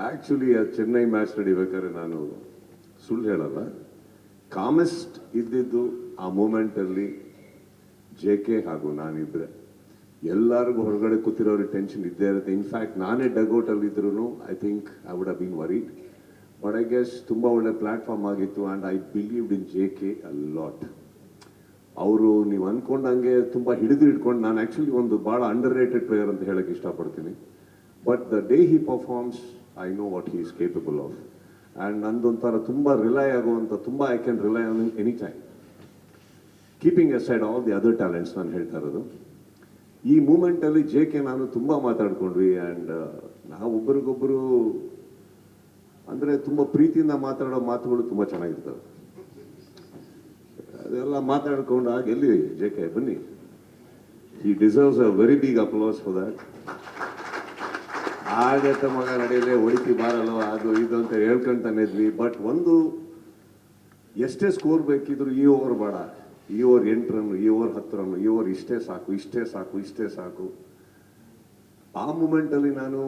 Actually ಆ Chennai match ನಡಿಬೇಕಾದ್ರೆ ನಾನು ಸುಳ್ಳು ಹೇಳಲ್ಲ, ಕಾಮೆಸ್ಟ್ ಇದ್ದಿದ್ದು ಆ ಮೂಮೆಂಟಲ್ಲಿ JK ಹಾಗೂ ನಾನಿದ್ರೆ ಎಲ್ಲರಿಗೂ ಹೊರಗಡೆ ಕೂತಿರೋರಿಗೆ ಟೆನ್ಷನ್ ಇದ್ದೇ ಇರುತ್ತೆ. ಇನ್ಫ್ಯಾಕ್ಟ್ ನಾನೇ ಡಗ್ಔಟಲ್ಲಿ ಇದ್ರೂ I think I would have been worried. But I guess ತುಂಬ ಒಳ್ಳೆ ಪ್ಲ್ಯಾಟ್ಫಾರ್ಮ್ ಆಗಿತ್ತು and I believed in JK a lot. ಅವರು ನೀವು ಅಂದ್ಕೊಂಡಂಗೆ ತುಂಬ ಹಿಡ್ಕೊಂಡು ನಾನು ಆ್ಯಕ್ಚುಲಿ ಒಂದು ಭಾಳ ಅಂಡರ್ ರೇಟೆಡ್ ಪ್ಲೇಯರ್ ಅಂತ ಹೇಳೋಕ್ಕೆ ಇಷ್ಟಪಡ್ತೀನಿ. But the day he performs I know what he is capable of. And ನಂದೊಂಥರ ತುಂಬ ರಿಲೈ ಆಗುವಂಥ ತುಂಬ I can rely on any time, keeping aside all the other talents ನಾನು ಹೇಳ್ತಾ ಇರೋದು. ಈ ಮೂಮೆಂಟಲ್ಲಿ JK ನಾನು ತುಂಬ ಮಾತಾಡ್ಕೊಂಡ್ವಿ ಆ್ಯಂಡ್ ನಾವು ಒಬ್ಬರಿಗೊಬ್ಬರು ಅಂದರೆ ತುಂಬ ಪ್ರೀತಿಯಿಂದ ಮಾತಾಡೋ ಮಾತುಗಳು ತುಂಬ ಚೆನ್ನಾಗಿರ್ತವೆ. ಅದೆಲ್ಲ ಮಾತಾಡ್ಕೊಂಡು ಆಗ ಎಲ್ಲಿ JK ಬನ್ನಿ, he deserves a very big applause for that. ಆಗತ್ತೆ ಮಗ ನಡೆಯಲೇ ಹೊಡಿತಿ ಬಾರಲ್ಲೋ ಅದು ಇದು ಅಂತ ಹೇಳ್ಕೊಂತಾನೆ ಇದ್ವಿ. ಬಟ್ ಒಂದು ಎಷ್ಟೇ ಸ್ಕೋರ್ ಬೇಕಿದ್ರು ಈ ಓವರ್ ಬೇಡ, ಈ ಓವರ್ 8 ರನ್, ಈ ಓವರ್ 10 ರನ್, ಈ ಓವರ್ ಇಷ್ಟೇ ಸಾಕು, ಇಷ್ಟೇ ಸಾಕು, ಇಷ್ಟೇ ಸಾಕು. ಆ ಮೂಮೆಂಟಲ್ಲಿ ನಾನು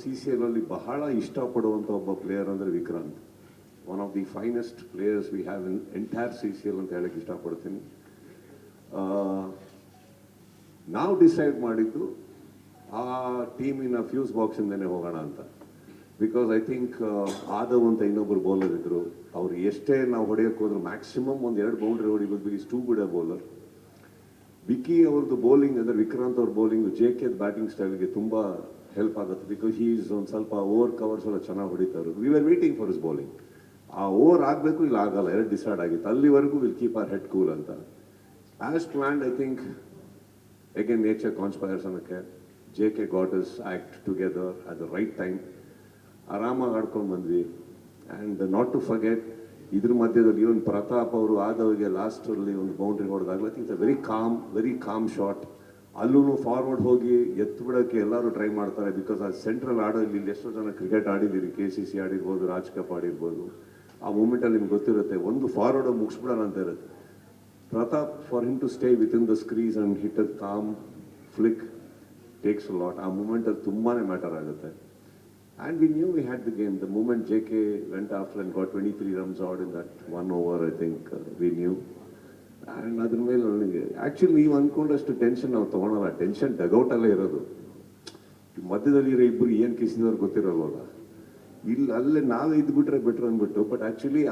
CCL ಅಲ್ಲಿ ಬಹಳ ಇಷ್ಟಪಡುವಂಥ ಒಬ್ಬ ಪ್ಲೇಯರ್ ಅಂದರೆ Vikrant. One of the finest players we have in entire CCL ಅಂತ ಹೇಳಕ್ಕೆ ಇಷ್ಟಪಡ್ತೀನಿ. ನಾವು ಡಿಸೈಡ್ ಮಾಡಿದ್ದು ಆ ಟೀಮಿನ ಫ್ಯೂಸ್ ಬಾಕ್ಸಿಂದನೇ ಹೋಗೋಣ ಅಂತ. ಬಿಕಾಸ್ ಐ ಥಿಂಕ್ ಆದವ್ ಅಂತ ಇನ್ನೊಬ್ಬರು ಬೌಲರ್ ಇದ್ದರು, ಅವ್ರು ಎಷ್ಟೇ ನಾವು ಹೊಡೆಯೋಕ್ಕೆ ಹೋದ್ರು ಮ್ಯಾಕ್ಸಿಮಮ್ ಒಂದು 2 ಬೌಂಡ್ರಿ ಹೊಡಿಬೋದು, is too good a bowler. Vicky ಅವ್ರದ್ದು ಬೌಲಿಂಗ್ ಅಂದರೆ ವಿಕ್ರಾಂತ್ ಅವ್ರ ಬೌಲಿಂಗ್ JK ಬ್ಯಾಟಿಂಗ್ ಸ್ಟೈಲ್ಗೆ ತುಂಬ ಹೆಲ್ಪ್ ಆಗುತ್ತೆ. ಬಿಕಾಸ್ ಹೀ ಈಸ್ ಒಂದು ಸ್ವಲ್ಪ ಓವರ್ ಕವರ್ಸ್ ಎಲ್ಲ ಚೆನ್ನಾಗಿ ಹೊಡಿತಾರೆ. We are waiting for his bowling. ಆ ಓವರ್ ಆಗಬೇಕು, ಇಲ್ಲ ಆಗಲ್ಲ, 2 ಡಿಸೈಡ್ ಆಗಿತ್ತು. ಅಲ್ಲಿವರೆಗೂ will keep our head cool ಅಂತ. As planned I think again nature conspires ಅನ್ನೋಕ್ಕೆ JK got his act together at the right time. ಆರಾಮಾಗಿ ಆಡ್ಕೊಂಡು ಬಂದ್ವಿ. ಆ್ಯಂಡ್ ನಾಟ್ ಟು ಫರ್ಗೆಟ್, ಇದ್ರ ಮಧ್ಯದಲ್ಲಿ ಇವನ್ ಪ್ರತಾಪ್ ಅವರು ಆದವ್ರಿಗೆ ಲಾಸ್ಟಲ್ಲಿ ಒಂದು ಬೌಂಡ್ರಿ ಹೊಡೆದಾಗಲೂ I think very calm shot. ಅಲ್ಲೂ ಫಾರ್ವರ್ಡ್ ಹೋಗಿ ಎತ್ತು ಎಲ್ಲರೂ ಟ್ರೈ ಮಾಡ್ತಾರೆ. ಬಿಕಾಸ್ ಆ ಸೆಂಟ್ರಲ್ ಆಡೋಲ್ಲಿ ಇಲ್ಲಿ ಎಷ್ಟೋ ಜನ ಕ್ರಿಕೆಟ್ ಆಡಿದ್ದೀರಿ, KCC ಆಡಿರ್ಬೋದು, ರಾಜ್ ಕಪ್ ಆಡಿರ್ಬೋದು. ಆ ಮೂಮೆಂಟಲ್ಲಿ ನಿಮ್ಗೆ ಗೊತ್ತಿರುತ್ತೆ, ಒಂದು ಫಾರ್ವರ್ಡ್ ಮುಗಿಸ್ಬಿಡೋಣ ಅಂತ ಇರುತ್ತೆ. Pratap for him to stay within the crease and hit a calm flick takes a lot. ಆ ಮೂಮೆಂಟಲ್ಲಿ ತುಂಬಾ ಮ್ಯಾಟರ್ ಆಗುತ್ತೆ. And we knew we had the game. The moment JK went after and got 23 runs out in that 1 over, I think we knew. And ಅದ್ರ ಮೇಲೆ ನನಗೆ actually ನೀವು ಅಂದ್ಕೊಂಡಷ್ಟು tension ನಾವು ತೊಗೊಳಲ್ಲ. Tension ಡಗೌಟಲ್ಲೇ ಇರೋದು. ಮಧ್ಯದಲ್ಲಿ ಇರೋ ಇಬ್ಬರು ಏನು ಕಿಸಿದವ್ರು ಗೊತ್ತಿರೋಲ್ವಲ್ಲ, ಇಲ್ಲಿ ಅಲ್ಲೇ ನಾವೇ ಇದ್ಬಿಟ್ರೆ ಬೆಟ್ರ್ ಅಂದ್ಬಿಟ್ಟು. ಬಟ್ ಆ್ಯಕ್ಚುಲಿ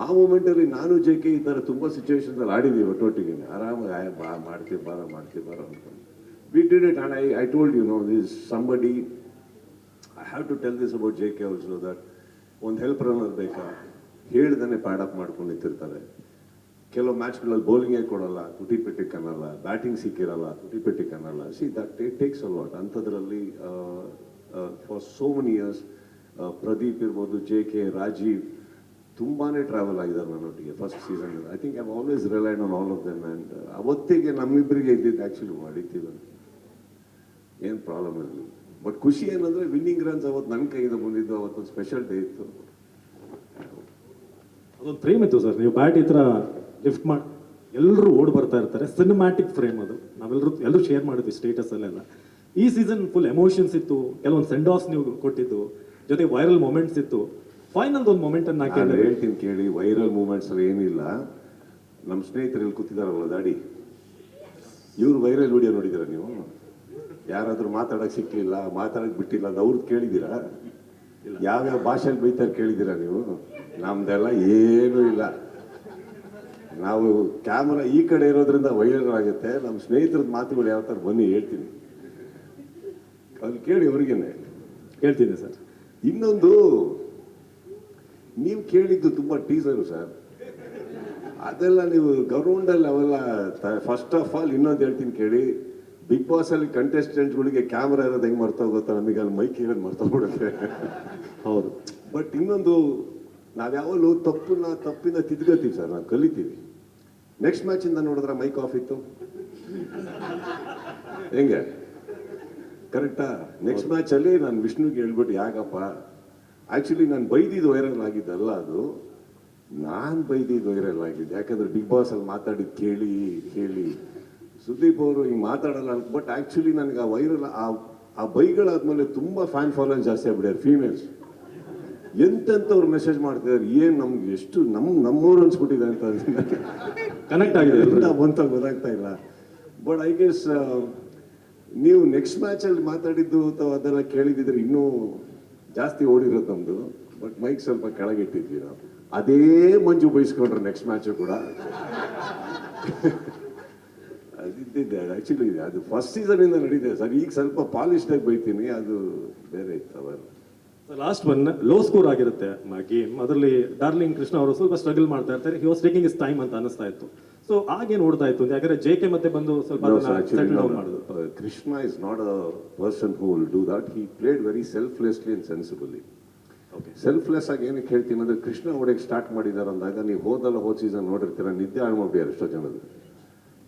ಆ ಮೂಮೆಂಟಲ್ಲಿ ನಾನು JK ಈ ಥರ ತುಂಬ ಸಿಚುವೇಶನ್ಸಲ್ಲಿ ಆಡಿದ್ದೀವಿ ಒಟ್ಟೊಟ್ಟಿಗೆ. ಆರಾಮಾಗಿ ಮಾಡ್ತೀವಿ ಬಾರ ಅಂತ. We did it, and I told you, this somebody, I have to tell this about JK also, that ಒಂದು ಹೆಲ್ಪ್ ರನ್ನರ್ ಬೇಕಾ ಹೇಳ್ದೇ ಪ್ಯಾಡಪ್ ಮಾಡ್ಕೊಂಡು ನಿಂತಿರ್ತಾರೆ. ಕೆಲವು ಮ್ಯಾಚ್ಗಳಲ್ಲಿ ಬೌಲಿಂಗೇ ಕೊಡಲ್ಲ, ತುಟಿ ಪೆಟ್ಟಿಗೆ ಅನ್ನಲ್ಲ, ಬ್ಯಾಟಿಂಗ್ ಸಿಕ್ಕಿರಲ್ಲ, ತುಟಿ ಪೆಟ್ಟಿಗೆ ಅನ್ನಲ್ಲ. See that it takes a lot. ಅಂಥದ್ರಲ್ಲಿ for so many years Pradeep ಇರ್ಬೋದು, JK, ರಾಜೀವ್ ತುಂಬಾ ಟ್ರಾವೆಲ್ ಆಗಿದ್ದಾರೆ ನನ್ನೊಟ್ಟಿಗೆ first season. I think I have always relied on all of them. And ಅವತ್ತಿಗೆ ನಮ್ಮಿಬ್ಬರಿಗೆ ಇದ್ದಿದ್ದು ಆ್ಯಕ್ಚುಲಿ ಮಾಡಿದ್ದೀವಿ, ಏನು ಪ್ರಾಬ್ಲಮ್ ಇರಲಿಲ್ಲ. ಬಟ್ ಖುಷಿ ಏನಂದರೆ ವಿನ್ನಿಂಗ್ ರನ್ಸ್ ಅವತ್ತು ನನ್ನ ಕೈಯಿಂದ ಬಂದಿದ್ದು. ಅವತ್ತೊಂದು ಸ್ಪೆಷಲ್ ಡೇ ಇತ್ತು. ಅದೊಂದು ಫ್ರೇಮ್ ಇತ್ತು ಸರ್, ನೀವು ಬ್ಯಾಟ್ ಈ ಥರ ಲಿಫ್ಟ್ ಮಾಡಿ ಎಲ್ಲರೂ ಓಡ್ ಬರ್ತಾ ಇರ್ತಾರೆ. ಸಿನಿಮ್ಯಾಟಿಕ್ ಫ್ರೇಮ್ ಅದು. ಎಲ್ಲರೂ ಶೇರ್ ಮಾಡಿದ್ವಿ ಸ್ಟೇಟಸಲ್ಲೆಲ್ಲ. ಈ ಸೀಸನ್ ಫುಲ್ ಎಮೋಷನ್ಸ್ ಇತ್ತು, ಕೆಲವೊಂದು ಸೆಂಡ್ ಆಫ್ಸ್ ನೀವು ಕೊಟ್ಟಿದ್ದು, ಜೊತೆ ವೈರಲ್ ಮೂಮೆಂಟ್ಸ್ ಇತ್ತು. ಫೈನಲ್ ಒಂದು ಮೂಮೆಂಟ್ ಅನ್ನು ಹೇಳ್ತೀನಿ ಕೇಳಿ. ವೈರಲ್ ಮೂಮೆಂಟ್ಸ್ ಏನಿಲ್ಲ. ನಮ್ಮ ಸ್ನೇಹಿತರು ಇಲ್ಲಿ ಕೂತಿದಾರಲ್ಲ ದಾಡಿ, ಇವ್ರು ವೈರಲ್ ವಿಡಿಯೋ ನೋಡಿದ್ದೀರಾ ನೀವು? ಯಾರಾದ್ರೂ ಮಾತಾಡಕ್ ಸಿಕ್ಲಿಲ್ಲ, ಮಾತಾಡಕ್ ಬಿಟ್ಟಿಲ್ಲ ಅಂತ ಅವ್ರದ್ದು ಕೇಳಿದ್ದೀರಾ? ಯಾವ್ಯಾವ ಭಾಷೆಯಲ್ಲಿ ಬೈತಾರೆ ಕೇಳಿದ್ದೀರಾ ನೀವು? ನಮ್ದೆಲ್ಲ ಏನೂ ಇಲ್ಲ. ನಾವು ಕ್ಯಾಮ್ರಾ ಈ ಕಡೆ ಇರೋದ್ರಿಂದ ವೈರಲ್ ಆಗುತ್ತೆ. ನಮ್ಮ ಸ್ನೇಹಿತರದ ಮಾತುಗಳು ಯಾವ ಥರ ಬನ್ನಿ ಹೇಳ್ತೀನಿ, ಅಲ್ಲಿ ಕೇಳಿ. ಅವ್ರಿಗೇನೆ ಹೇಳ್ತೀನಿ ಸರ್. ಇನ್ನೊಂದು, ನೀವು ಕೇಳಿದ್ದು ತುಂಬ ಟೀಸರು ಸರ್, ಅದೆಲ್ಲ ನೀವು ಗ್ರೌಂಡಲ್ಲಿ ಅವೆಲ್ಲ. ಫಸ್ಟ್ ಆಫ್ ಆಲ್ ಇನ್ನೊಂದು ಹೇಳ್ತೀನಿ ಕೇಳಿ. ಬಿಗ್ ಬಾಸ್ ಅಲ್ಲಿ ಕಂಟೆಸ್ಟೆಂಟ್ಗಳಿಗೆ ಕ್ಯಾಮ್ರಾ ಇರೋದು ಹೆಂಗೆ ಮರ್ತೋಗುತ್ತಾ, ನಮಗೆ ಅಲ್ಲಿ ಮೈಕ್ ಇರೋದು ಮರ್ತೋಗ್ಬಿಡುತ್ತೆ. ಹೌದು. ಬಟ್ ಇನ್ನೊಂದು, ನಾವು ಯಾವಾಗಲೂ ತಪ್ಪಿಂದ ತಿದ್ಕೋತೀವಿ ಸರ್, ನಾವು ಕಲಿತೀವಿ. ನೆಕ್ಸ್ಟ್ ಮ್ಯಾಚಿಂದ ನೋಡಿದ್ರೆ ಮೈಕ್ ಆಫ್ ಇತ್ತು, ಹೆಂಗೆ ಕರೆಕ್ಟಾ? ನೆಕ್ಸ್ಟ್ ಮ್ಯಾಚಲ್ಲಿ ನಾನು ವಿಷ್ಣುಗೆ ಹೇಳ್ಬಿಟ್ಟು, ಯಾಕಪ್ಪ ಆ್ಯಕ್ಚುಲಿ ನಾನು ಬೈದಿದ್ದು ವೈರಲ್ ಆಗಿದ್ದಲ್ಲ, ಅದು ನಾನು ಬೈದಿದ್ದು ವೈರಲ್ ಆಗಿದ್ದು. ಯಾಕಂದ್ರೆ ಬಿಗ್ ಬಾಸ್ ಅಲ್ಲಿ ಮಾತಾಡಿದ್ದು ಕೇಳಿ ಸುದೀಪ್ ಅವರು ಹಿಂಗೆ ಮಾತಾಡಲ್ಲ. ಬಟ್ ಆ್ಯಕ್ಚುಲಿ ನನಗೆ ಆ ವೈರಲ್ ಆ ಬೈಗಳಾದ್ಮೇಲೆ ತುಂಬ ಫ್ಯಾನ್ ಫಾಲೋಯಿಂಗ್ ಜಾಸ್ತಿ ಆಗ್ಬಿಡ್ಯಾರ ಫೀಮೇಲ್ಸ್. ಎಂತೆಂಥವ್ರು ಮೆಸೇಜ್ ಮಾಡ್ತಿದ್ದಾರೆ, ಏನು ನಮ್ಗೆ ಎಷ್ಟು ನಮ್ಮವ್ರು ಅನ್ಸ್ಬಿಟ್ಟಿದೆ ಅಂತ ಕನೆಕ್ಟ್ ಆಗಿದೆ ಎಂತ ಬಂತ ಗೊತ್ತಾಗ್ತಾ ಇಲ್ಲ. ಬಟ್ ಐ ಗೆಸ್ ನೀವು ನೆಕ್ಸ್ಟ್ ಮ್ಯಾಚಲ್ಲಿ ಮಾತಾಡಿದ್ದು ಅಥವಾ ಅದೆಲ್ಲ ಕೇಳಿದಿದ್ರೆ ಇನ್ನೂ ಜಾಸ್ತಿ ಓಡಿರೋದು ನಮ್ದು. ಬಟ್ ಮೈಕ್ ಸ್ವಲ್ಪ ಕೆಳಗಿಟ್ಟಿದ್ವಿ ನಾವು. ಅದೇ ಮಂಜು ಬಯಸ್ಕೊಂಡ್ರೆ ನೆಕ್ಸ್ಟ್ ಮ್ಯಾಚು ಕೂಡ ಅದಿದ್ದಿದ್ದೆ. ಆ್ಯಕ್ಚುಲಿ ಅದು ಫಸ್ಟ್ ಸೀಸನಿಂದ ನಡೀತಿದೆ ಸರ್. ಈಗ ಸ್ವಲ್ಪ ಪಾಲಿಶ್ಡಾಗಿ ಬೈತೀನಿ, ಅದು ಬೇರೆ ಇತ್ತು ಅವೆಲ್ಲ. ಲಾಸ್ಟ್ ಒನ್ ಲೋ ಸ್ಕೋರ್ ಆಗಿರುತ್ತೆ ಗೇಮ್. ಅದರಲ್ಲಿ ಡಾರ್ಲಿಂಗ್ ಕೃಷ್ಣ ಅವರು ಸ್ವಲ್ಪ ಸ್ಟ್ರಗಲ್ ಮಾಡ್ತಾ ಇರ್ತಾರೆ. He was taking is time ಅಂತ ಅನಿಸ್ತಾ ಇತ್ತು. ಸೊ ಆಗೇನು ಓಡ್ತಾ ಇತ್ತು ಯಾಕಂದ್ರೆ JK ಮತ್ತೆ ಬಂದು ಸ್ವಲ್ಪ ಸೆಟಲ್ ಡೌನ್ ಮಾಡೋದು. Krishna is not a person who will do that. He played very selflessly and sensibly. Selfless ಆಗಿ ಏನಕ್ಕೆ ಹೇಳ್ತೀನಿ ಅಂದ್ರೆ, ಕೃಷ್ಣ ಹೊಡೆಗೆ ಸ್ಟಾರ್ಟ್ ಮಾಡಿದಾರೆ ಅಂದಾಗ ನೀವು ಹೋದ ಸೀಸನ್ ನೋಡಿರ್ತೀರ, ನಿದ್ದೆ ಹಾಳು ಮಾಡ್ಬಿಡ್ಯಾರ ಎಷ್ಟೋ ಜನದು.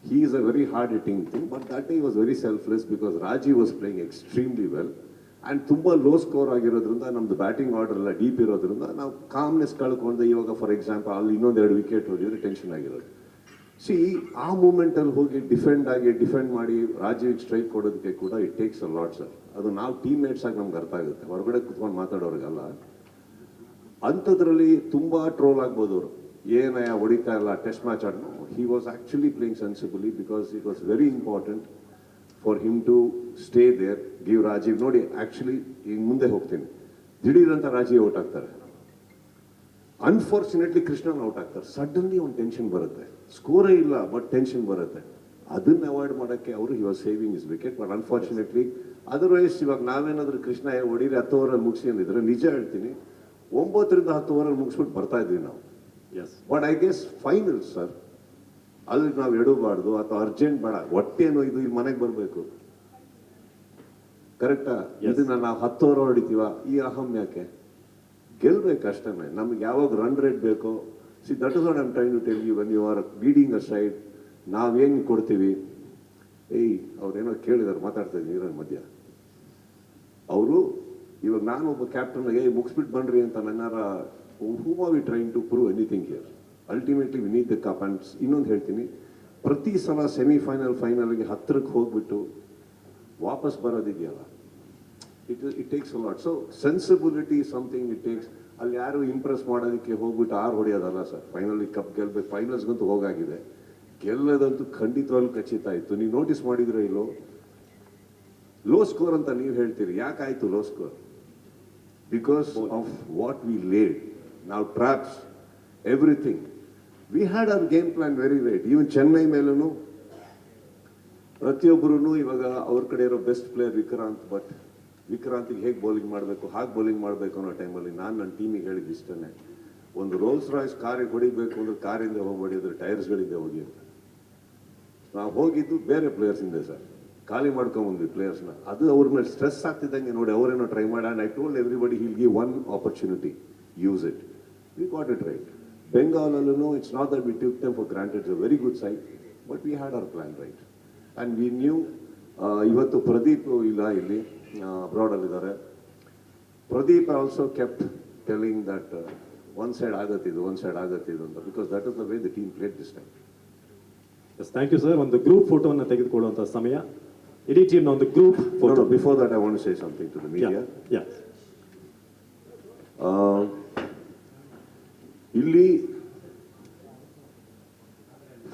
He is a very hard hitting thing, but that day he was very selfless because Raji was playing extremely well. And ತುಂಬ ಲೋ ಸ್ಕೋರ್ ಆಗಿರೋದ್ರಿಂದ ನಮ್ದು ಬ್ಯಾಟಿಂಗ್ ಆರ್ಡರ್ ಎಲ್ಲ ಡೀಪ್ ಇರೋದ್ರಿಂದ ನಾವು ಕಾಮ್ನೆಸ್ ಕಳ್ಕೊಂಡು, ಇವಾಗ ಫಾರ್ ಎಕ್ಸಾಂಪಲ್ ಅಲ್ಲಿ ಇನ್ನೊಂದೆರಡು ವಿಕೆಟ್ ಹೋಗಿದ್ರೆ ಟೆನ್ಷನ್ ಆಗಿರೋದು. ಆ ಮೂಮೆಂಟಲ್ಲಿ ಹೋಗಿ ಡಿಫೆಂಡ್ ಮಾಡಿ ರಾಜೀವ್ಗೆ ಸ್ಟ್ರೈಕ್ ಕೊಡೋದಕ್ಕೆ ಕೂಡ it takes a lot sir. ಅದು ನಾವು ಟೀಮ್ ಮೇಟ್ಸ್ ಆಗಿ ನಮ್ಗೆ ಅರ್ಥ ಆಗುತ್ತೆ, ಹೊರಗಡೆ ಕುತ್ಕೊಂಡು ಮಾತಾಡೋರಿಗಲ್ಲ. ಅಂಥದ್ರಲ್ಲಿ ತುಂಬ ಟ್ರೋಲ್ ಆಗ್ಬೋದು ಅವರು, ಏನಯ್ಯ ಹೊಡಿತಾ ಇಲ್ಲ ಟೆಸ್ಟ್ ಮ್ಯಾಚ್ ಆಡೋ. He was actually playing sensibly because it was very important for him to stay there, give Rajeev. ನೋಡಿ ಆ್ಯಕ್ಚುಲಿ ಈಗ ಮುಂದೆ ಹೋಗ್ತೀನಿ, ದಿಢೀರಂತ ರಾಜೀವ್ ಔಟ್ ಆಗ್ತಾರೆ. ಅನ್ಫಾರ್ಚುನೇಟ್ಲಿ ಕೃಷ್ಣನ್ ಔಟ್ ಆಗ್ತಾರೆ. ಸಡನ್ಲಿ ಒಂದು ಟೆನ್ಷನ್ ಬರುತ್ತೆ, ಸ್ಕೋರೇ ಇಲ್ಲ ಬಟ್ ಟೆನ್ಷನ್ ಬರುತ್ತೆ. ಅದನ್ನ ಅವಾಯ್ಡ್ ಮಾಡೋಕ್ಕೆ ಅವರು he was saving is wicket. But unfortunately otherwise ಇವಾಗ ನಾವೇನಾದ್ರೂ ಕೃಷ್ಣ ಹೊಡೀರಿ 10 ಓವರಲ್ಲಿ ಮುಗಿಸಿ ಅಂದಿದ್ರೆ, ನಿಜ ಹೇಳ್ತೀನಿ 9ರಿಂದ 10 ಓವರಲ್ಲಿ ಮುಗಿಸ್ಬಿಟ್ಟು ಬರ್ತಾ ಇದ್ವಿ ನಾವು. But I guess final sir, ಅಲ್ಲಿ ನಾವು ಎಡಬಾರ್ದು ಅಥವಾ ಅರ್ಜೆಂಟ್ ಬೇಡ, ಹೊಟ್ಟೆನೋ ಇದು ಇಲ್ಲಿ ಮನೆಗೆ ಬರಬೇಕು. ಕರೆಕ್ಟಾ? ಇದನ್ನ ನಾವು 10 ಓವರ್ ಹೊಡಿತೀವ, ಈ ಅಹಂ ಯಾಕೆ? ಗೆಲ್ಬೇಕಷ್ಟೇ. ನಮ್ಗೆ ಯಾವಾಗ ರನ್ ರೇಟ್ ಬೇಕೋ, that is what I am trying to tell you. When you are leading a side, ನಾವೇನು ಕೊಡ್ತೀವಿ. ಅವ್ರೇನೋ ಕೇಳಿದಾರೆ, ಮಾತಾಡ್ತಾ ಇದ್ದೀನಿ ಮಧ್ಯ. ಅವರು ಇವಾಗ ನಾನು ಒಬ್ಬ ಕ್ಯಾಪ್ಟನ್ಗೆ ಮುಗಿಸ್ಬಿಟ್ಟು ಬನ್ರಿ ಅಂತ ನನ್ನಾರ, who are we trying to prove anything here? Ultimately we need the cup. And ಇನ್ನೊಂದು ಹೇಳ್ತೀನಿ, ಪ್ರತಿ ಸಲ ಫೈನಲ್ಗೆ ಹತ್ತಿರಕ್ಕೆ ಹೋಗ್ಬಿಟ್ಟು ವಾಪಸ್ ಬರೋದಿದೆಯಲ್ಲ, it takes a lot. So sensibility something it takes. ಅಲ್ಲಿ ಯಾರು ಇಂಪ್ರೆಸ್ ಮಾಡೋದಕ್ಕೆ ಹೋಗ್ಬಿಟ್ಟು ಹೊಡೆಯೋದಲ್ಲ ಸರ್. ಫೈನಲಿ ಕಪ್ ಗೆಲ್ಬೇಕು, ಫೈನಲ್ಸ್ಗಂತೂ ಹೋಗಾಗಿದೆ. ಗೆಲ್ಲೋದಂತೂ ಖಂಡಿತವಾಗ್ಲೂ ಖಚಿತ ಆಯಿತು. ನೀವು ನೋಟಿಸ್ ಮಾಡಿದ್ರೆ ಇಲ್ಲೋ, ಲೋ ಸ್ಕೋರ್ ಅಂತ ನೀವು ಹೇಳ್ತೀರಿ. ಯಾಕಾಯ್ತು low score? Because of what we laid. ನಾವು traps, everything we had our game plan very right. Even Chennai ಮೇಲೂ ಪ್ರತಿಯೊಬ್ಬರೂ ಇವಾಗ ಅವ್ರ ಕಡೆ ಇರೋ ಬೆಸ್ಟ್ ಪ್ಲೇಯರ್ ವಿಕ್ರಾಂತ್. ಬಟ್ ವಿಕ್ರಾಂತಿಗೆ ಹೇಗೆ ಬೌಲಿಂಗ್ ಮಾಡಬೇಕು, ಹಾಗೆ ಬೌಲಿಂಗ್ ಮಾಡಬೇಕು ಅನ್ನೋ ಟೈಮಲ್ಲಿ ನಾನು ನನ್ನ ಟೀಮಿಗೆ ಹೇಳಿದ್ದು ಇಷ್ಟೇ, ಒಂದು ರೋಲ್ಸ್ ರಾಯ್ಸ್ ಕಾರಿಗೆ ಹೊಡಿಬೇಕು ಅಂದ್ರೆ ಕಾರಿಂದ ಹೋಗ್ಬೇಡಿ, ಅಂದ್ರೆ ಟೈರ್ಸ್ಗಳಿಂದ ಹೋಗಿ ಅಂತ. ನಾವು ಹೋಗಿದ್ದು ಬೇರೆ ಪ್ಲೇಯರ್ಸಿಂದ ಸರ್, ಖಾಲಿ ಮಾಡ್ಕೊಂಬಂದ್ವಿ ಪ್ಲೇಯರ್ಸ್ನ. ಅದು ಅವ್ರ ಮೇಲೆ ಸ್ಟ್ರೆಸ್ ಆಗ್ತಿದ್ದಂಗೆ ನೋಡಿ ಅವರೇನೋ ಟ್ರೈ ಮಾಡಿ. And I told everybody he'll give one opportunity, use it. We got it right. ಬೆಂಗಾಲಲ್ಲೂ it's not that we took them for granted. It's a very good side, but we had our plan right. And we knew. ಇವತ್ತು ಪ್ರದೀಪ್ ಇಲ್ಲ, ಇಲ್ಲಿ ಅಬ್ರಾಡಲ್ಲಿದ್ದಾರೆ. Pradeep also kept telling that one side ಆಗತ್ತಿದ್ದು ಅಂತ, because that is the way the team played this time. Thank you sir. ಒಂದು group ಫೋಟೋವನ್ನು ತೆಗೆದುಕೊಳ್ಳುವಂಥ ಸಮಯ. ಇಡೀ ಟೀಮ್ನ ಒಂದು group photo. Before that I want to say something to the media. ಇಲ್ಲಿ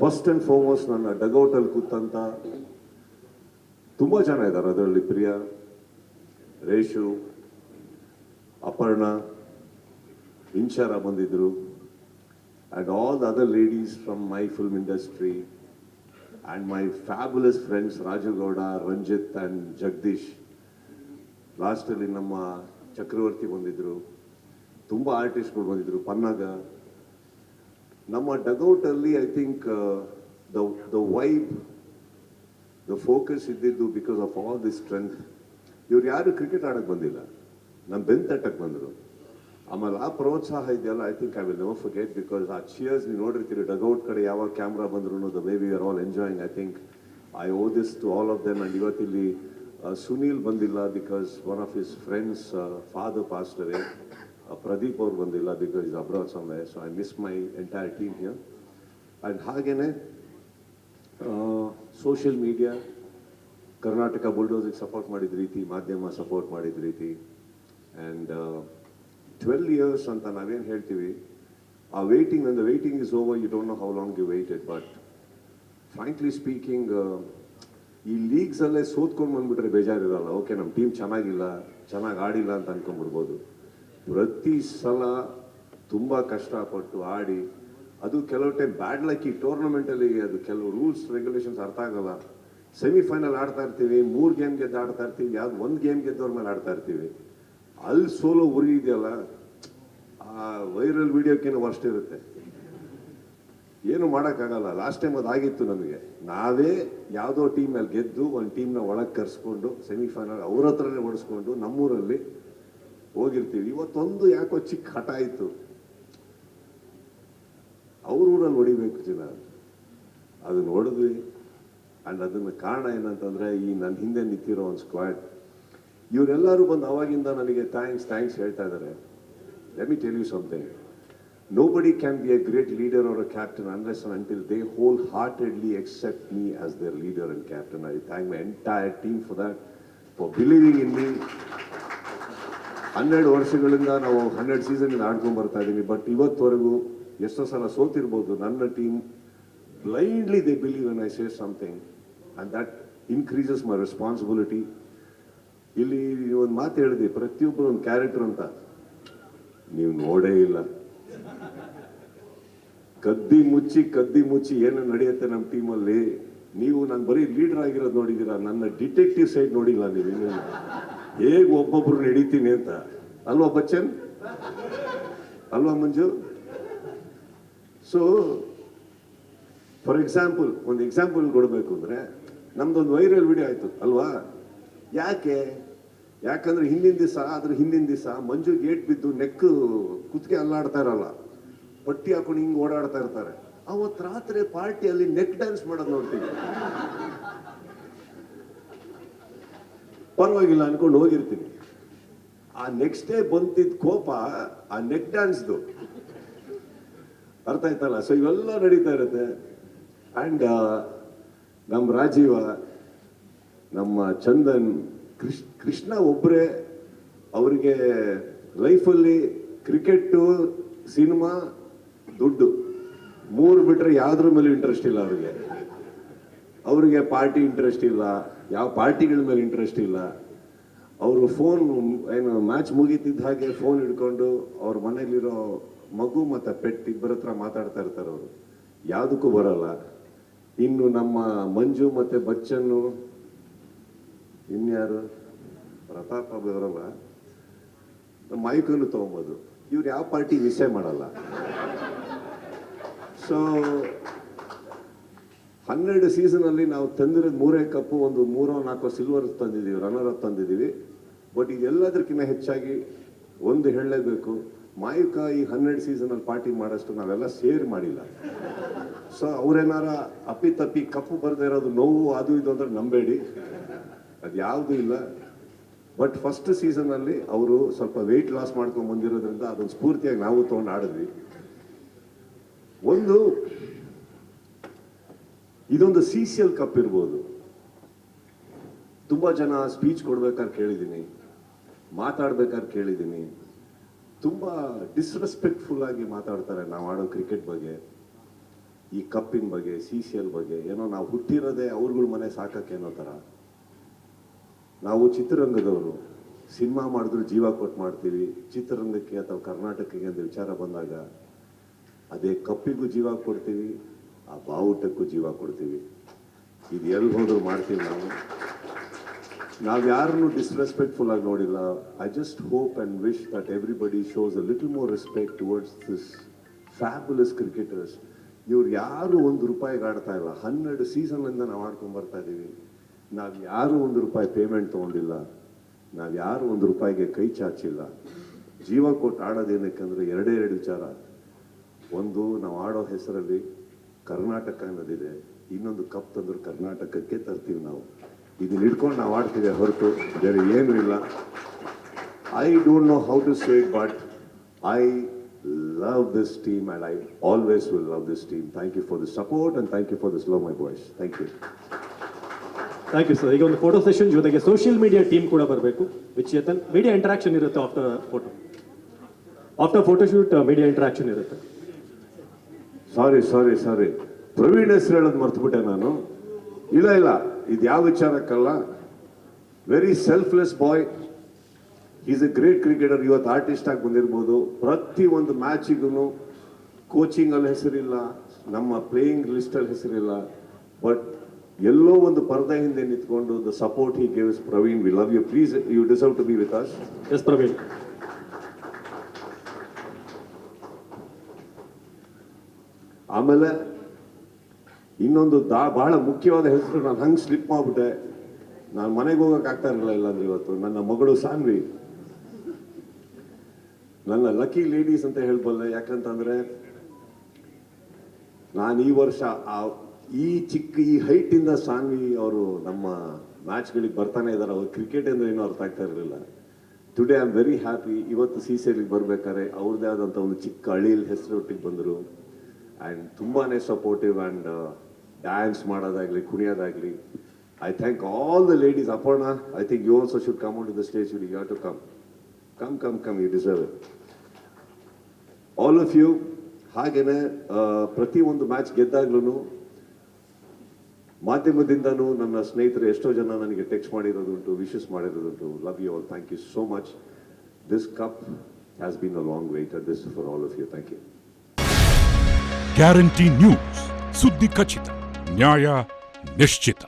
ಫಸ್ಟ್ ಅಂಡ್ ಫಾರ್ಮೋಸ್ಟ್ ನನ್ನ ಡಗೌಟಲ್ಲಿ ಕೂತಂತ ತುಂಬ ಜನ ಇದ್ದಾರೆ. ಅದರಲ್ಲಿ ಪ್ರಿಯಾ, ರೇಷು, ಅಪರ್ಣ, ಇಂಚಾರ ಬಂದಿದ್ರು, and all the other ladies from my film industry and my fabulous friends Raju Gowda, Ranjit and Jagdish. Last ಅಲ್ಲಿ ನಮ್ಮ ಚಕ್ರವರ್ತಿ ಬಂದಿದ್ರು, ತುಂಬ ಆರ್ಟಿಸ್ಟ್ಗಳು ಬಂದಿದ್ರು, ಪನ್ನಾಗ. ನಮ್ಮ ಡಗೌಟ್ ಅಲ್ಲಿ I think the vibe, the focus ಇದ್ದಿದ್ದು because of all this strength. ಇವ್ರು ಯಾರು ಕ್ರಿಕೆಟ್ ಆಡಕ್ಕೆ ಬಂದಿಲ್ಲ, ನಮ್ಮ ಬೆನ್ ತಟ್ಟಕ್ಕೆ ಬಂದರು. ಆಮೇಲೆ ಆ ಪ್ರೋತ್ಸಾಹ ಇದೆಯಲ್ಲ, I think I will never forget. Because ಆ ಚಿಯರ್ಸ್ ನೀವು ನೋಡಿರ್ತೀರಿ ಡಗೌಟ್ ಕಡೆ ಯಾವಾಗ ಕ್ಯಾಮ್ರಾ ಬಂದ್ರು, the way we are all enjoying. I think I owe this to all of them. And ಇವತ್ತಿಲ್ಲಿ ಸುನೀಲ್ ಬಂದಿಲ್ಲ because one of his friends father passed away. Pradeep ಅವ್ರು ಬಂದಿಲ್ಲ because is abroad somewhere. So I miss my entire team here. And ಹಾಗೇನೆ social media, Karnataka ಬುಲ್ಡೋಸಿಗೆ support ಮಾಡಿದ ರೀತಿ, ಮಾಧ್ಯಮ support ಮಾಡಿದ ರೀತಿ, ಆ್ಯಂಡ್ 12 years ಅಂತ ನಾವೇನು ಹೇಳ್ತೀವಿ, ಆ waiting, when the waiting is over, you don't know how long you waited, but frankly speaking, ಈ ಲೀಗ್ಸಲ್ಲೇ ಸೋತ್ಕೊಂಡು ಬಂದ್ಬಿಟ್ರೆ ಬೇಜಾರಿರಲ್ಲ. ಓಕೆ, ನಮ್ಮ ಟೀಮ್ ಚೆನ್ನಾಗಿಲ್ಲ, ಚೆನ್ನಾಗಿ ಆಡಿಲ್ಲ ಅಂತ ಅನ್ಕೊಂಡ್ಬಿಡ್ಬೋದು. ಪ್ರತಿ ಸಲ ತುಂಬ ಕಷ್ಟಪಟ್ಟು ಆಡಿ, ಅದು ಕೆಲವು ಟೈಮ್ ಬ್ಯಾಡ್ ಲಕ್. ಈ ಟೂರ್ನಮೆಂಟಲ್ಲಿ ಅದು ಕೆಲವು ರೂಲ್ಸ್ ರೆಗ್ಯುಲೇಷನ್ಸ್ ಅರ್ಥ ಆಗಲ್ಲ. ಸೆಮಿಫೈನಲ್ ಆಡ್ತಾ ಇರ್ತೀವಿ, 3 ಗೇಮ್ ಗೆದ್ದು ಆಡ್ತಾ ಇರ್ತೀವಿ, ಯಾವ್ದು 1 ಗೇಮ್ ಗೆದ್ದವ್ರ ಮೇಲೆ ಆಡ್ತಾ ಇರ್ತೀವಿ. ಅಲ್ಲಿ ಸೋಲೋ ಉರಿ ಇದೆಯಲ್ಲ, ಆ ವೈರಲ್ ವಿಡಿಯೋಕ್ಕೇನು ವರ್ಸ್ಟ್ ಇರುತ್ತೆ, ಏನು ಮಾಡೋಕ್ಕಾಗಲ್ಲ. ಲಾಸ್ಟ್ ಟೈಮ್ ಅದಾಗಿತ್ತು ನಮಗೆ. ನಾವೇ ಯಾವುದೋ ಟೀಮಲ್ಲಿ ಗೆದ್ದು ಒಂದು ಟೀಮ್ನ ಒಳಗೆ ಕರೆಸ್ಕೊಂಡು ಸೆಮಿಫೈನಲ್ ಅವ್ರ ಹತ್ರನೇ ಓಡಿಸ್ಕೊಂಡು ನಮ್ಮೂರಲ್ಲಿ ಹೋಗಿರ್ತೀವಿ. ಇವತ್ತೊಂದು ಯಾಕೋ ಚಿಕ್ಕ ಹಠ ಆಯಿತು, ಅವ್ರ ಊರಲ್ಲಿ ಹೊಡಿಬೇಕು ಜನ, ಅದನ್ನ ಹೊಡೆದ್ವಿ. ಆ್ಯಂಡ್ ಅದನ್ನ ಕಾರಣ ಏನಂತಂದರೆ, ಈ ನನ್ನ ಹಿಂದೆ ನಿಂತಿರೋ ಒಂದು ಸ್ಕ್ವಾಡ್, ಇವರೆಲ್ಲರೂ ಬಂದು ಅವಾಗಿಂದ ನನಗೆ ಥ್ಯಾಂಕ್ಸ್ ಹೇಳ್ತಾ ಇದ್ದಾರೆ. Let me tell you something. Nobody can be a great leader or a captain unless and until they wholeheartedly accept me as their leader and captain. I thank my entire team for that, for believing in me. 12 ವರ್ಷಗಳಿಂದ ನಾವು 12 season ಆಡ್ಕೊಂಡು ಬರ್ತಾ ಇದ್ದೀವಿ. But ಇವತ್ತವರೆಗೂ ಎಷ್ಟೋ ಸಲ ಸೋತಿರ್ಬೋದು, ನನ್ನ team blindly they believe when I say something, and that increases my responsibility. ಇಲ್ಲಿ ಒಂದು ಮಾತು ಹೇಳಿದ್ವಿ, ಪ್ರತಿಯೊಬ್ಬರು ಒಂದು ಕ್ಯಾರೆಕ್ಟರ್ ಅಂತ. ನೀವು ನೋಡೇ ಇಲ್ಲ. ಕದ್ದಿ ಮುಚ್ಚಿ ಏನು ನಡೆಯುತ್ತೆ ನಮ್ಮ ಟೀಮಲ್ಲಿ. ನೀವು ನಾನು ಬರೀ ಲೀಡರ್ ಆಗಿರೋದು ನೋಡಿದ್ದೀರಾ, ನನ್ನ ಡಿಟೆಕ್ಟಿವ್ ಸೈಡ್ ನೋಡಿಲ್ಲ ನೀವು. ಹೇಗೆ ಒಬ್ಬೊಬ್ರು ನಡೀತೀನಿ ಅಂತ. ಅಲ್ವಾ ಬಚ್ಚನ್, ಅಲ್ವಾ ಮಂಜು? ಸೊ ಫಾರ್ ಎಕ್ಸಾಂಪಲ್, ಒಂದು ಎಕ್ಸಾಂಪಲ್ ಕೊಡಬೇಕು ಅಂದರೆ, ನಮ್ದೊಂದು ವೈರಲ್ ವಿಡಿಯೋ ಆಯಿತು ಅಲ್ವಾ? ಯಾಕಂದ್ರೆ ಹಿಂದಿನ ದಿವಸ ಮಂಜು ಗೇಟ್ ಬಿದ್ದು ನೆಕ್ ಕುತ್ತಿಗೆ ಅಲ್ಲಾಡ್ತಾ ಇರಲ್ಲ, ಪಟ್ಟಿ ಹಾಕೊಂಡು ಹಿಂಗೆ ಓಡಾಡ್ತಾ ಇರ್ತಾರೆ. ಅವತ್ತು ರಾತ್ರಿ ಪಾರ್ಟಿಯಲ್ಲಿ ನೆಕ್ ಡ್ಯಾನ್ಸ್ ಮಾಡೋದು ನೋಡ್ತೀವಿ. ಪರವಾಗಿಲ್ಲ ಅನ್ಕೊಂಡು ಹೋಗಿರ್ತೀನಿ. ಆ ನೆಕ್ಸ್ಟ್ ಡೇ ಬಂತಿದ್ದ ಕೋಪ ಆ ನೆಕ್ ಡ್ಯಾನ್ಸ್ದು, ಅರ್ಥ ಆಯ್ತಲ್ಲ? ಸೊ ಇವೆಲ್ಲ ನಡೀತಾ ಇರುತ್ತೆ. ಆ್ಯಂಡ್ ನಮ್ಮ ರಾಜೀವ, ನಮ್ಮ ಚಂದನ್, ಕೃಷ್ಣ ಒಬ್ಬರೇ ಅವರಿಗೆ ಲೈಫಲ್ಲಿ ಕ್ರಿಕೆಟ್ಟು, ಸಿನಿಮಾ, ದುಡ್ಡು 3 ಬಿಟ್ಟರೆ ಯಾವುದ್ರ ಮೇಲೆ ಇಂಟ್ರೆಸ್ಟ್ ಇಲ್ಲ ಅವ್ರಿಗೆ ಪಾರ್ಟಿ ಇಂಟ್ರೆಸ್ಟ್ ಇಲ್ಲ, ಯಾವ ಪಾರ್ಟಿಗಳ ಮೇಲೆ ಇಂಟ್ರೆಸ್ಟ್ ಇಲ್ಲ. ಅವರು ಫೋನ್ ಏನು ಮ್ಯಾಚ್ ಮುಗೀತಿದ್ದ ಹಾಗೆ ಫೋನ್ ಹಿಡ್ಕೊಂಡು ಅವ್ರ ಮನೇಲಿರೋ ಮಗು ಮತ್ತು ಪೆಟ್ ಇಬ್ಬರ ಹತ್ರ ಮಾತಾಡ್ತಾ ಇರ್ತಾರೆ. ಅವರು ಯಾವುದಕ್ಕೂ ಬರಲ್ಲ. ಇನ್ನು ನಮ್ಮ ಮಂಜು ಮತ್ತು ಬಚ್ಚನ್ನು, ಇನ್ಯಾರು ಪ್ರತಾಪ್ ಬರಲ್ಲ, ನಮ್ಮ ಮೈಕನ್ನು ತೊಗೊಬೋದು. ಇವ್ರು ಯಾವ ಪಾರ್ಟಿ ಮಿಸ್ಸೇ ಮಾಡಲ್ಲ. ಸೊ 12 ಸೀಸನಲ್ಲಿ ನಾವು ತಂದಿರೋದು 3 ಕಪ್ಪು, ಒಂದು 3-4 ಸಿಲ್ವರ್ ತಂದಿದ್ದೀವಿ, ರನ್ನರ್ ಅಪ್ ತಂದಿದ್ದೀವಿ. ಬಟ್ ಇದೆಲ್ಲದಕ್ಕಿಂತ ಹೆಚ್ಚಾಗಿ ಒಂದು ಹೇಳಲೇಬೇಕು, ಮಾಯುಕ ಈ 12 ಸೀಸನಲ್ಲಿ ಪಾರ್ಟಿ ಮಾಡೋಷ್ಟು ನಾವೆಲ್ಲ ಸೇರ್ ಮಾಡಿಲ್ಲ. ಸೊ ಅವ್ರೇನಾರ ಅಪ್ಪಿತಪ್ಪಿ ಕಪ್ಪು ಬರದೇ ಇರೋದು ನೋವು ಅದು ಇದು ಅಂದ್ರೆ ನಂಬೇಡಿ, ಅದು ಯಾವುದೂ ಇಲ್ಲ. ಬಟ್ ಫಸ್ಟ್ ಸೀಸನಲ್ಲಿ ಅವರು ಸ್ವಲ್ಪ ವೆಯ್ಟ್ ಲಾಸ್ ಮಾಡ್ಕೊಂಡು ಬಂದಿರೋದ್ರಿಂದ ಅದೊಂದು ಸ್ಫೂರ್ತಿಯಾಗಿ ನಾವು ತೊಗೊಂಡು ಆಡಿದ್ವಿ. ಇದೊಂದು CCL ಕಪ್ ಇರ್ಬೋದು. ತುಂಬ ಜನ ಸ್ಪೀಚ್ ಕೊಡ್ಬೇಕಾದ್ರೆ ಕೇಳಿದ್ದೀನಿ, ಮಾತಾಡ್ಬೇಕಾದ್ರೆ ಕೇಳಿದ್ದೀನಿ, ತುಂಬ ಡಿಸ್ರೆಸ್ಪೆಕ್ಟ್ಫುಲ್ ಆಗಿ ಮಾತಾಡ್ತಾರೆ ನಾವು ಆಡೋ ಕ್ರಿಕೆಟ್ ಬಗ್ಗೆ, ಈ ಕಪ್ಪಿನ ಬಗ್ಗೆ, CCL ಬಗ್ಗೆ. ಏನೋ ನಾವು ಹುಟ್ಟಿರೋದೇ ಅವ್ರಗಳ ಮನೆ ಸಾಕಕ್ಕೇನೋ ಥರ. ನಾವು ಚಿತ್ರರಂಗದವರು, ಸಿನಿಮಾ ಮಾಡಿದ್ರು ಜೀವ ಕೊಟ್ಟು ಮಾಡ್ತೀವಿ. ಚಿತ್ರರಂಗಕ್ಕೆ ಅಥವಾ ಕರ್ನಾಟಕಕ್ಕೆ ಅಂತ ವಿಚಾರ ಬಂದಾಗ ಅದೇ ಕಪ್ಪಿಗೂ ಜೀವ ಕೊಡ್ತೀವಿ, ಆ ಬಾವುಟಕ್ಕೂ ಜೀವ ಕೊಡ್ತೀವಿ. ಇದು ಎಲ್ಲಿ ಹೋದ್ರು ಮಾಡ್ತೀವಿ ನಾವು ಯಾರನ್ನು ಡಿಸ್ರೆಸ್ಪೆಕ್ಟ್ಫುಲ್ ಆಗಿ ನೋಡಿಲ್ಲ. I just hope and wish that everybody shows a little more respect towards this fabulous cricketers. ಇವ್ರು ಯಾರು ₹1 ಆಡ್ತಾ ಇಲ್ಲ. 12 ಸೀಸನ್ನಿಂದ ನಾವು ಆಡ್ಕೊಂಡು ಬರ್ತಾ ಇದ್ದೀವಿ. ನಾವು ಯಾರು ₹1 ಪೇಮೆಂಟ್ ತೊಗೊಂಡಿಲ್ಲ, ನಾವು ಯಾರು ₹1ಗೆ ಕೈ ಚಾಚಿಲ್ಲ. ಜೀವ ಕೊಟ್ಟು ಆಡೋದೇನಕ್ಕಂದ್ರೆ 2 ವಿಚಾರ. ಒಂದು, ನಾವು ಆಡೋ ಹೆಸರಲ್ಲಿ ಕರ್ನಾಟಕ ಅನ್ನೋದಿದೆ. ಇನ್ನೊಂದು, ಕಪ್ ತಂದ್ರೆ ಕರ್ನಾಟಕಕ್ಕೆ ತರ್ತೀವಿ ನಾವು. ಇದನ್ನ ಹಿಡ್ಕೊಂಡು ನಾವು ಆಡ್ತೀವಿ ಹೊರತು ಬೇರೆ ಏನೂ ಇಲ್ಲ. I don't know how to say it, but I love this team and I always will love this team. Thank you for the support and thank you for this love, my boys. Thank you. Thank you sir. ಈಗ ಒಂದು photo session ಜೊತೆಗೆ social media team ಕೂಡ ಬರಬೇಕು. ವಿಚೇತನ್, media interaction ಇರುತ್ತೆ after photoshoot media interaction ಇರುತ್ತೆ. Sorry Praveen ಹೆಸರು ಹೇಳೋದು ಮರ್ತುಬಿಟ್ಟೆ ನಾನು. ಇಲ್ಲ ಇದು ಯಾವ ವಿಚಾರಕ್ಕಲ್ಲ. Very selfless boy, is a great cricketer. ಇವತ್ತು ಆರ್ಟಿಸ್ಟ್ ಆಗಿ ಬಂದಿರ್ಬೋದು. ಪ್ರತಿ ಒಂದು ಮ್ಯಾಚಿಗೂ ಕೋಚಿಂಗ್ ಅಲ್ಲಿ ಹೆಸರಿಲ್ಲ, ನಮ್ಮ ಪ್ಲೇಯಿಂಗ್ ಲಿಸ್ಟ್ ಅಲ್ಲಿ ಹೆಸರಿಲ್ಲ, ಬಟ್ ಎಲ್ಲೋ ಒಂದು ಪರದೆ ಹಿಂದೆ ನಿಂತ್ಕೊಂಡು the support he gives. Praveen, we love you. Please, you deserve to be with us. Yes Praveen. ಆಮೇಲೆ ಇನ್ನೊಂದು ಬಹಳ ಮುಖ್ಯವಾದ ಹೆಸರು, ನಾನು ಹಂಗೆ ಸ್ಲಿಪ್ ಮಾಡ್ಬಿಟ್ಟೆ. ನಾನು ಮನೆಗೆ ಹೋಗಕ್ಕೆ ಆಗ್ತಾ ಇರಲಿಲ್ಲ. ಇಲ್ಲಾಂದ್ರೆ ಇವತ್ತು ನನ್ನ ಮಗಳು ಸಾನ್ವಿ, ನನ್ನ ಲಕ್ಕಿ ಲೇಡೀಸ್ ಅಂತ ಹೇಳ್ಬಲ್ಲೆ. ಯಾಕಂತಂದ್ರೆ ನಾನು ಈ ವರ್ಷ ಈ ಹೈಟ್ ಇಂದ ಸಾನ್ವಿ ಅವರು ನಮ್ಮ ಮ್ಯಾಚ್ಗಳಿಗೆ ಬರ್ತಾನೆ ಇದ್ದಾರೆ. ಅವ್ರು ಕ್ರಿಕೆಟ್ ಅಂದ್ರೆ ಏನೂ ಅರ್ಥ ಆಗ್ತಾ ಇರಲಿಲ್ಲ. Today I am very happy. ಇವತ್ತು CCLಗೆ ಬರ್ಬೇಕಾದ್ರೆ ಅವ್ರದ್ದೇ ಆದಂಥ ಒಂದು ಚಿಕ್ಕ ಹಳ್ಳಿಯಲ್ಲಿ ಹೆಸರೊಟ್ಟಿಗೆ ಬಂದರು. ಆ್ಯಂಡ್ ತುಂಬಾನೇ ಸಪೋರ್ಟಿವ್. ಆ್ಯಂಡ್ ಡ್ಯಾನ್ಸ್ ಮಾಡೋದಾಗ್ಲಿ, ಕುಣಿಯೋದಾಗ್ಲಿ. I thank all the ladies. Aparna, I think you also should come on to the stage. You have to come. You deserve it, all of you. ಹಾಗೇನೆ ಪ್ರತಿ ಒಂದು ಮ್ಯಾಚ್ ಗೆದ್ದಾಗ್ಲೂ ಮಾಧ್ಯಮದಿಂದನೂ ನನ್ನ ಸ್ನೇಹಿತರು ಎಷ್ಟೋ ಜನ ನನಗೆ ಟೆಕ್ಸ್ಟ್ ಮಾಡಿರೋದುಂಟು, ವಿಶಸ್ ಮಾಡಿರೋದುಂಟು. Love you all. Thank you so much. This cup has been a long wait. This for all of you. Thank you. Guarantee news, ಸುದ್ದಿ ಖಚಿತ, ನ್ಯಾಯ ನಿಶ್ಚಿತ.